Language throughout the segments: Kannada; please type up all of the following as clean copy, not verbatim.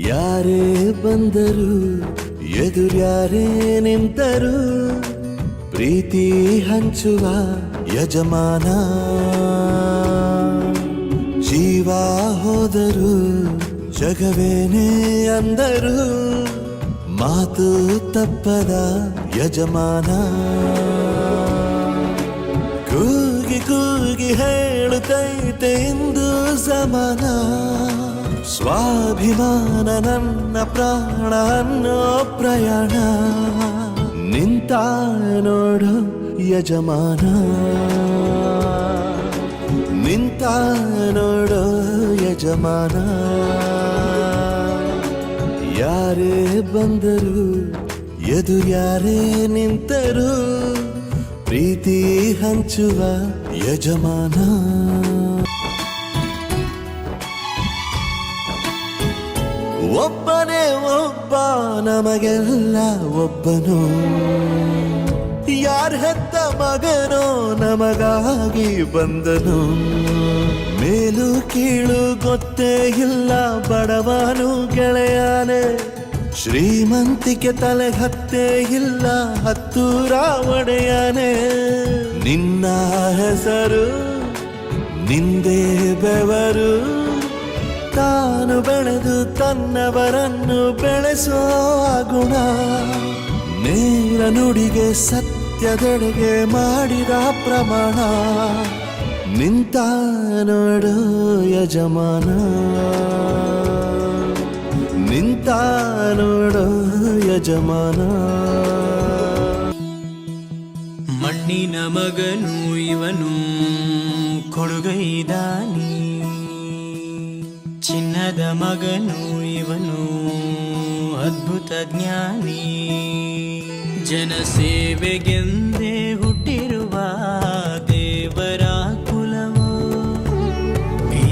ಯಾರೇ ಬಂದರು ಎದುರ್ಯಾರೇ ನಿಂತರು ಪ್ರೀತಿ ಹಂಚುವ ಯಜಮಾನ ಜೀವ ಹೋದರು ಜಗವೇನೇ ಅಂದರು ಮಾತು ತಪ್ಪದ ಯಜಮಾನ ಕೂಗಿ ಕೂಗಿ ಹೇಳುತ್ತೈತೆ ಇಂದು ಸಮಾನ ಸ್ವಾಭಿಮಾನ ನನ್ನ ಪ್ರಾಣ ಅನ್ನೋ ಪ್ರಯಾಣ ನಿಂತ ನೋಡು ಯಜಮಾನ ನಿಂತ ನೋಡು ಯಜಮಾನ ಯಾರೇ ಬಂದರು ಎದುರ್ಯಾರೇ ನಿಂತರು ಪ್ರೀತಿ ಹಂಚುವ ಯಜಮಾನ ಒಬ್ಬನೇ ಒಬ್ಬ ನಮಗೆಲ್ಲ ಒಬ್ಬನು ಯಾರ ಹೆತ್ತ ಮಗನೋ ನಮಗಾಗಿ ಬಂದನು ಮೇಲು ಕೀಳು ಗೊತ್ತೇ ಇಲ್ಲ ಬಡವನು ಗೆಳೆಯಾನೆ ಶ್ರೀಮಂತಿಕೆ ತಲೆ ಹತ್ತೇ ಇಲ್ಲ ಹತ್ತೂರ ಒಡೆಯಾನೆ ನಿನ್ನ ಹೆಸರು ನಿಂದೇ ಬೆವರು ತಾನು ಬೆಳೆದು ತನ್ನವರನ್ನು ಬೆಳೆಸೋ ಗುಣ ನೇರ ನುಡಿಗೆ ಸತ್ಯದೆಡೆಗೆ ಮಾಡಿದ ಪ್ರಮಾಣ ನಿಂತ ನೋಡು ಯಜಮಾನ ನಿಂತ ನೋಡು ಯಜಮಾನ ಮಣ್ಣಿನ ಮಗನು ಇವನು ಕೊಡುಗೈದಾನಿ ಚಿನ್ನದ ಮಗನು ಇವನು ಅದ್ಭುತ ಜ್ಞಾನಿ ಜನಸೇವೆಗೆಂದೇ ಹುಟ್ಟಿರುವ ದೇವರ ಕುಲವು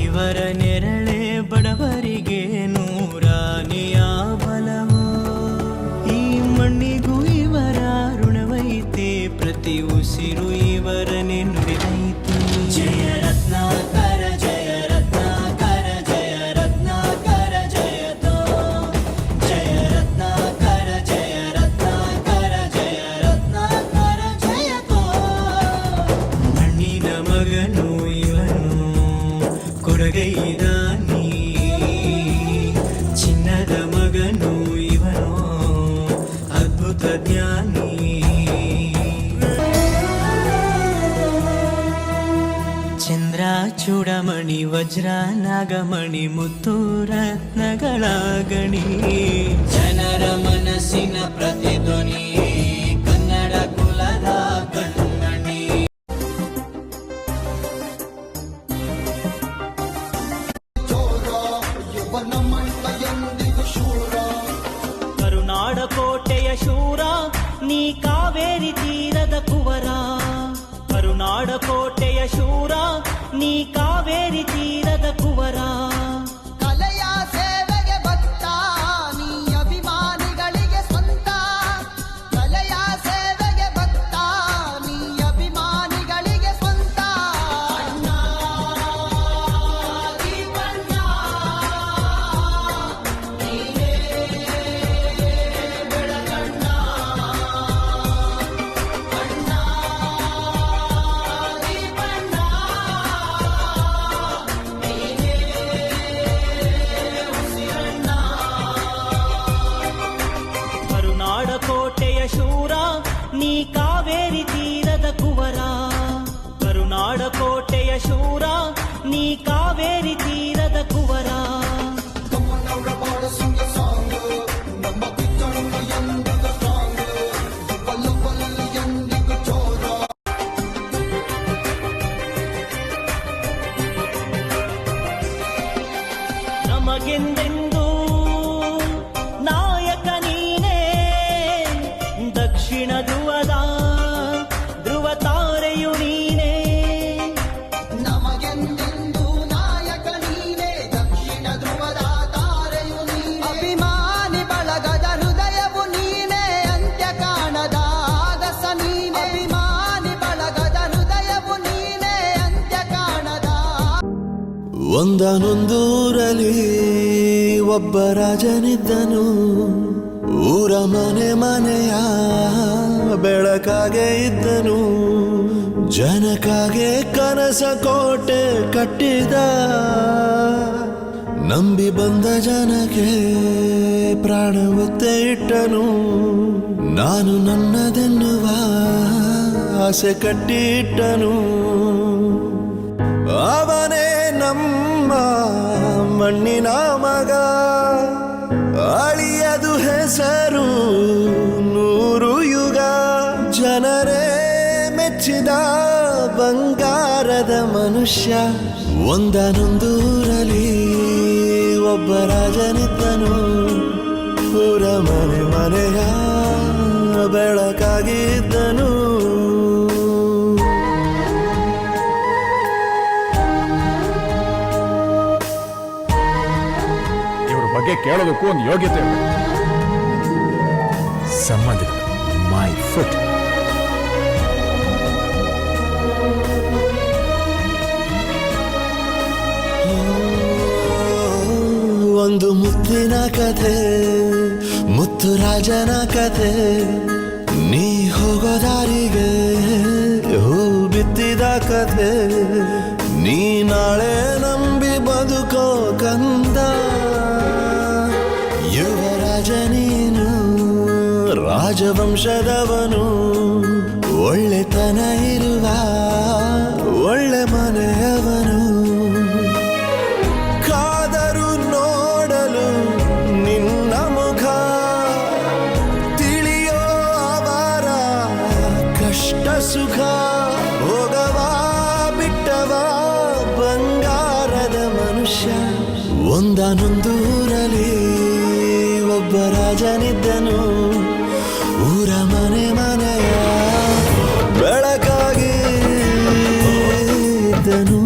ಇವರ ನೆರಳೆ ಬಡವರಿಗೆ ನೂರಾನೆಯ ಬಲವು ಈ ಮಣ್ಣಿಗೂ ಇವರ ಋಣವೈತೆ ಪ್ರತಿ ಉಸಿರು ಇವರನೆ ನುಡಿದೈತೆ ಜಯ ರತ್ನಾಕರ ಜಯ ರತ್ನಾಕರ ಜಯ ರತ್ನಾಕರ ಜಯತೋ ಜಯ ರತ್ನಾಕರ ಜಯ ರತ್ನಾಕರ ಜಯ ರತ್ನಾಕರ ಜಯತೋ ಮಣ್ಣಿನ ಮಗನು ಇವನು ಕೊಡಗೈದಾನಿ ಚಿನ್ನದ ಮಗನು ಇವನು ಅದ್ಭುತ ಜ್ಞಾನಿ ಚಂದ್ರ ಚೂಡಮಣಿ ವಜ್ರ ನಾಗಮಣಿ ಮುತ್ತು ರತ್ನಗಳ ಗಣಿ ಜನರ ಮನಸ್ಸಿನ ಪ್ರತಿಧ್ವನಿ ಕನ್ನಡ ಕುಲದ ಕಣ್ಣಣಿ ಕರುನಾಡ ಕೋಟೆಯ ಶೂರ ನೀ ಕಾವೇರಿ ತೀರದ ಕುವರ ಕರುನಾಡ ಕೋಟೆಯ ಶೂರ ನೀ ಕಾವೇರಿ ತೀರದ ಕುವರ ಕಲೆಯ ಸೇವೆಗೆ ಭಕ್ತ ನೀ ಅಭಿಮಾನಿಗಳಿಗೆ ಸ್ವಂತ ಕಲೆಯ ಸೇವೆಗೆ ಭಕ್ತ ನೀ ಅಭಿಮಾನಿಗಳಿಗೆ ಸ್ವಂತ ಅಣ್ಣ ದೀಪಣ್ಣ ನೀನೇ ಬೆಳಗಣ್ಣ ಅಣ್ಣ ದೀಪಣ್ಣ ನೀನೇ ಉಸಿರಣ್ಣ ಕರುನಾಡ ಕೋಟೆಯ ಶೂರ ನೀ ಕಾವೇರಿ ತೀರದ ಕುವರ ಕರುನಾಡ ಕೋಟೆಯ ಶೂರ ನೀ ಕಾವೇರಿ ತೀರದ ಕುವರ ತಮ್ಮನವರ ಬಾಳ ಸಿಂಗ ಸಾಂಗ್ ನಮ್ಮ ಕಿತ್ತಣ್ಣ ಎಂದಿಗ ಸ್ಟ್ರಾಂಗ್ ಬಲ್ಲ ಬಲ್ಲ ಎಂದಿಗ ಚೋರ ನಮಗೆಂದೆಂದೂ ನಾಯಕ ನೀನೇ ದಕ್ಷಿಣ ಧ್ರುವದ ಧ್ರುವ ತಾರೆಯು ನೀನೇ ನಮಗೆಂದೆಂದು ನಾಯಕ ನೀನೇ ದಕ್ಷಿಣ ಧ್ರುವದ ತಾರೆಯು ನೀನೇ ಅಭಿಮಾನಿ ಬಳಗದ ಹೃದಯವು ನೀನೇ ಅಂತ್ಯ ಕಾಣದ ಆಗಸ ನೀನೇ ಅಭಿಮಾನಿ ಬಳಗದ ಹೃದಯವು ನೀನೇ ಅಂತ್ಯ ಕಾಣದ ಒಂದನೊಂದೂರಲ್ಲಿ ಒಬ್ಬ ರಾಜನಿದ್ದನು. ಊರ ಮನೆ ಮನೆಯ ಬೆಳಕಾಗೆ ಇದ್ದನು. ಜನಕಾಗೆ ಕನಸ ಕೋಟೆ ಕಟ್ಟಿದ. ನಂಬಿ ಬಂದ ಜನಕ್ಕೆ ಪ್ರಾಣ ಒತ್ತೆ ಇಟ್ಟನು. ನಾನು ನನ್ನದೆನ್ನುವ ಆಸೆ ಕಟ್ಟಿಟ್ಟನು. ಅವನೇ ನಮ್ಮ ಮಣ್ಣಿನ ಮಗ. ಅಳಿಯದು ಹೆಸರು 100 ಯುಗ. ಜನರೇ ಮೆಚ್ಚಿದ ಬಂಗಾರದ ಮನುಷ್ಯ. ಒಂದನೊಂದೂರಲ್ಲಿ ಒಬ್ಬ ರಾಜನಿದ್ದನು. ಊರ ಮನೆ ಮನೆಯ ಬೆಳಕಾಗಿದ್ದನು. ಇವ್ರ ಬಗ್ಗೆ ಕೇಳೋದಕ್ಕೂ ಒಂದು ಯೋಗ್ಯತೆ ಇರಬೇಕು. ಸಂಬಂಧಿಗಳು ಮೈ ಫುಟ್. ಒಂದು ಮುತ್ತಿನ ಕಥೆ, ಮುತ್ತು ರಾಜನ ಕಥೆ. ನೀ ಹೋಗೋ ದಾರಿಗೆ ಹೂ ಬಿತ್ತಿದ ಕಥೆ. ನೀ ನಾಳೆ ನಂಬಿ ಬದುಕೋ ಕಂದ. ಯುವರಾಜ ನೀನು, ರಾಜವಂಶದವನು. ಒಳ್ಳೆತನ ಇರುವ ಒಳ್ಳೆ ಮನೆಯವನು. ಕಾದರು ನೋಡಲು ನಿನ್ನ ಮುಖ. ತಿಳಿಯೋ ಅವರ ಕಷ್ಟ ಸುಖ. ಹೋಗವ ಬಿಟ್ಟವ ಬಂಗಾರದ ಮನುಷ್ಯ. ಒಂದನೊಂದೂರಲ್ಲಿ ಒಬ್ಬ ರಾಜನಿದ್ದನು. ಊರ ಮನೆ ಮನೆಯ ಬೆಳಕಾಗಿ ಇದ್ದನು.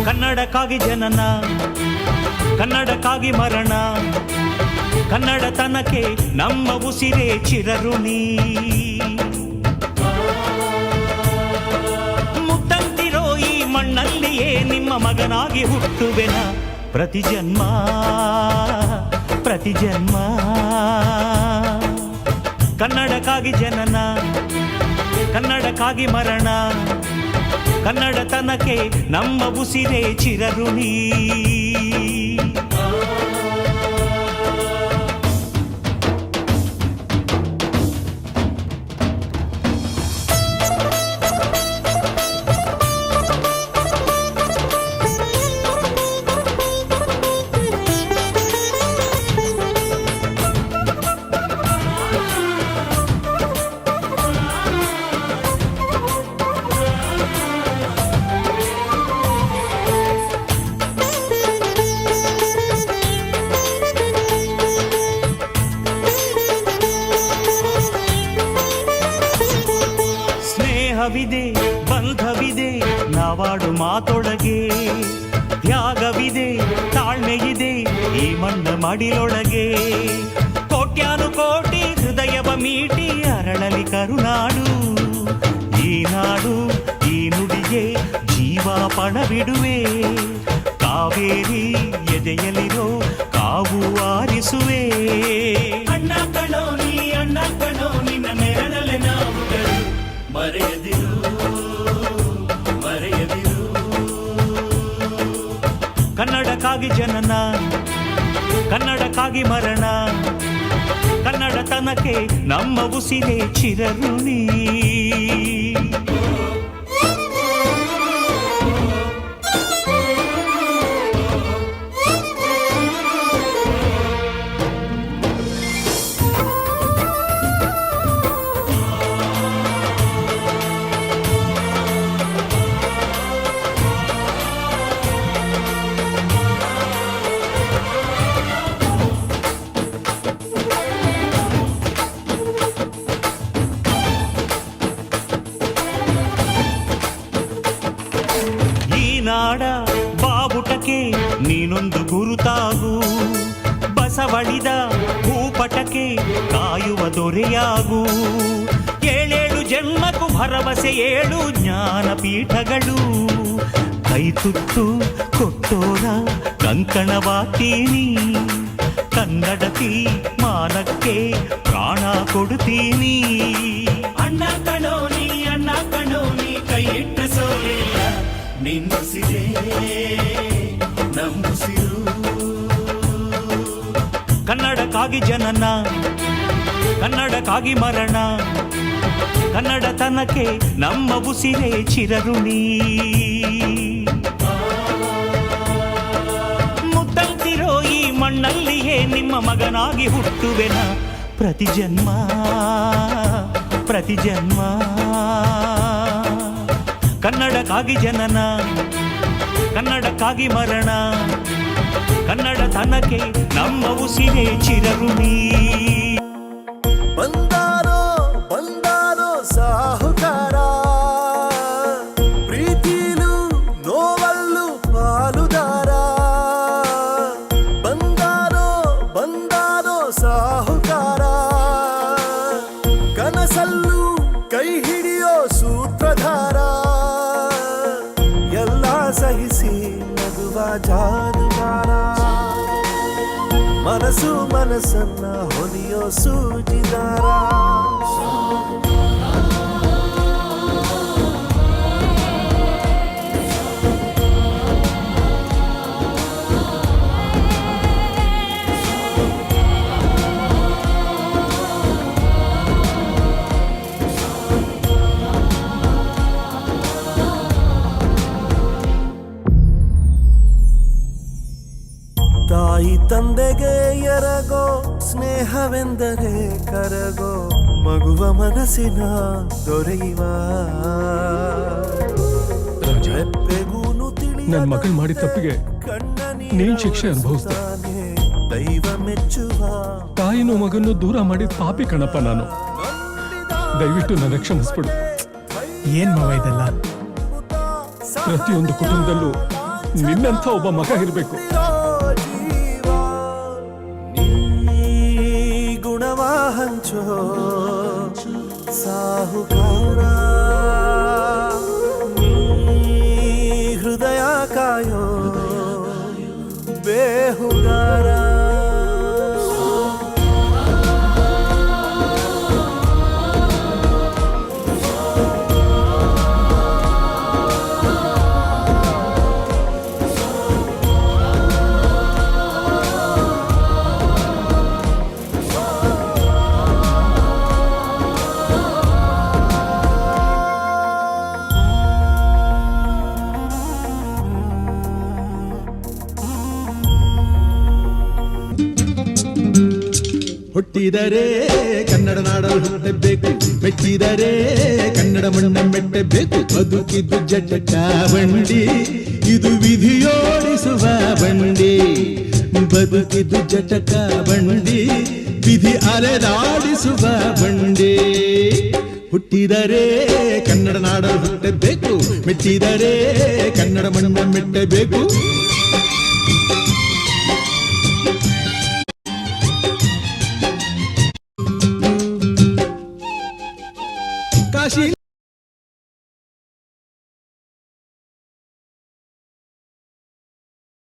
ಕನ್ನಡಕ್ಕಾಗಿ ಜನನ, ಕನ್ನಡಕ್ಕಾಗಿ ಮರಣ. ಕನ್ನಡತನಕ್ಕೆ ನಮ್ಮ ಉಸಿರೇ ಚಿರಋಣಿ. ಮುತ್ತಂತಿರೋ ಈ ಮಣ್ಣಲ್ಲಿಯೇ ನಿಮ್ಮ ಮಗನಾಗಿ ಹುಟ್ಟುವೆನ. ಪ್ರತಿ ಜನ್ಮ ಪ್ರತಿ ಜನ್ಮ. ಕನ್ನಡಕ್ಕಾಗಿ ಜನನ, ಕನ್ನಡಕ್ಕಾಗಿ ಮರಣ. ಕನ್ನಡತನಕ್ಕೆ ನಮ್ಮ ಉಸಿರೇ ಚಿರಋಣಿ. ಸ್ನೇಹವಿದೆ, ಬಂಧವಿದೆ ನಾವಾಡು ಮಾತೊಳಗೆ. ತ್ಯಾಗವಿದೆ, ತಾಳ್ಮೆಯಿದೆ ಈ ಮಣ್ಣ ಮಡಿಲೊಳಗೆ. ಕೋಟ್ಯಾನು ಕೋಟಿ ಹೃದಯವ ಮೀಟಿ ಅರಳಲಿ ಕರುನಾಡು. ಈ ನಾಡು ಈ ನುಡಿಗೆ ಜೀವ ಪಣವಿಡುವೆ. ಕಾವೇರಿ ಎದೆಯಲಿರೋ ಕಾವು ಆರಿಸುವೆ. ಅಣ್ಣ ಕಣೋ ನೀ, ಅಣ್ಣ ಕಣೋ ನಿನ್ನ ನೆರಳಲೆ ನಾವುಗಳು. ಮರೆಯದಿರು ಮರೆಯದಿರು. ಕನ್ನಡಕ್ಕಾಗಿ ಜನನ, ಕನ್ನಡಕ್ಕಾಗಿ ಮರಣ. ಕನ್ನಡತನಕ್ಕೆ ನಮ್ಮ ಉಸಿರೇ ಚಿರಋಣಿ. ಕಾಟಕ್ಕೆ ಕಾಯುವ ದೊರೆಯಾಗು. ಏಳೇಳು ಜನ್ಮಕ್ಕೂ ಭರವಸೆ 7 ಜ್ಞಾನಪೀಠಗಳು. ಕೈ ತುತ್ತು ಕೊಟ್ಟೋರ ಕಂಕಣವಾಗ್ತೀನಿ. ಕನ್ನಡತಿ ಮಾನಕ್ಕೆ ಪ್ರಾಣ ಕೊಡ್ತೀನಿ. ಅಣ್ಣ ಕಣೋ ನೀ ಕೈ ಇಟ್ಟ ಸೋಲಿಲ್ಲ. ನಿನ್ನುಸಿರೇ ನಂಬುಸಿರು. ಕನ್ನಡಕ್ಕಾಗಿ ಜನನ, ಕನ್ನಡಕ್ಕಾಗಿ ಮರಣ. ಕನ್ನಡತನಕ್ಕೆ ನಮ್ಮ ಉಸಿರೇ ಚಿರಋಣಿ. ಮುತ್ತಂತಿರೋ ಈ ಮಣ್ಣಲ್ಲಿಯೇ ನಿಮ್ಮ ಮಗನಾಗಿ ಹುಟ್ಟುವೆನ. ಪ್ರತಿ ಜನ್ಮ ಪ್ರತಿ ಜನ್ಮ. ಕನ್ನಡಕ್ಕಾಗಿ ಜನನ, ಕನ್ನಡಕ್ಕಾಗಿ ಮರಣ. ಕನ್ನಡತನಕ್ಕೆ ನಮ್ಮ ಉಸಿರೇ ಚಿರಋಣಿ. ಬಂದಾರೋ ಬಂದಾರೋ ಸಾಹುಕಾರ, ಪ್ರೀತಿಲು ನೋವಲ್ಲು ಪಾಲುದಾರ. ಬಂದಾರೋ ಬಂದಾರೋ ಸಾಹುಕಾರ, ಕನಸಲ್ಲು ಕೈ ಹಿಡಿಯೋ ಸೂತ್ರಧಾರ. ಎಲ್ಲ ಸಹಿಸಿ ನಗುವ ಜಾದುಗಾರ, ಮನಸ್ಸು ಮನಸ್ಸನ್ನ ಹೊಲಿಯೋ ಸೂಜಿದಾರ. ತಾಯಿ ತಂದೆಗೆ ಎರಗೋ ಸ್ನೇಹವೆಂದರೆ ಕರಗೋ ಮಗುವ ಮನಸ್ಸಿನ ದೊರೆಯುವ. ನನ್ನ ಮಗಳು ಮಾಡಿದ ತಪ್ಪಿಗೆ ನೀನ್ ಶಿಕ್ಷೆ ಅನುಭವಿಸ್ದೆ. ದೈವ ಮೆಚ್ಚುವ ತಾಯಿನೂ ಮಗನ್ನು ದೂರ ಮಾಡಿದ ಪಾಪಿ ಕಣಪ್ಪ ನಾನು. ದಯವಿಟ್ಟು ನನ್ನ ಕ್ಷಮಿಸ್ಬಿಡು. ಏನ್ ಮಾವ ಇದೆಲ್ಲ? ಪ್ರತಿಯೊಂದು ಕುಟುಂಬದಲ್ಲೂ ನಿನ್ನಂಥ ಒಬ್ಬ ಮಗ ಇರಬೇಕು. ಗುಣವ ಹಂಚೋ ಸಾಹುಕಾರ, ನೀ ಹೃದಯ ಕಾಯೋ ಬೇಹುಗಾರ. ಹುಟ್ಟಿದರೆ ಕನ್ನಡ ನಾಡಲು ಹುಟ್ಟಬೇಕು, ಮೆಚ್ಚಿದರೆ ಕನ್ನಡ ಮಣ್ಣ ಮೆಟ್ಟಬೇಕು. ಬದುಕಿದ್ದು ಜಟಕ ಬಂಡಿ, ಇದು ವಿಧಿಯೋಡಿಸುವ ಬಂಡಿ. ಬದುಕಿದ್ದು ಜಟಕ ಬಂಡಿ, ವಿಧಿ ಅಲೆದಾಡಿಸುವ ಬಂಡಿ. ಹುಟ್ಟಿದರೆ ಕನ್ನಡ ನಾಡಲು ಹುಟ್ಟಬೇಕು, ಮೆಚ್ಚಿದರೆ ಕನ್ನಡ ಮಣ್ಣ ಮೆಟ್ಟಬೇಕು. ಕಾಶಿ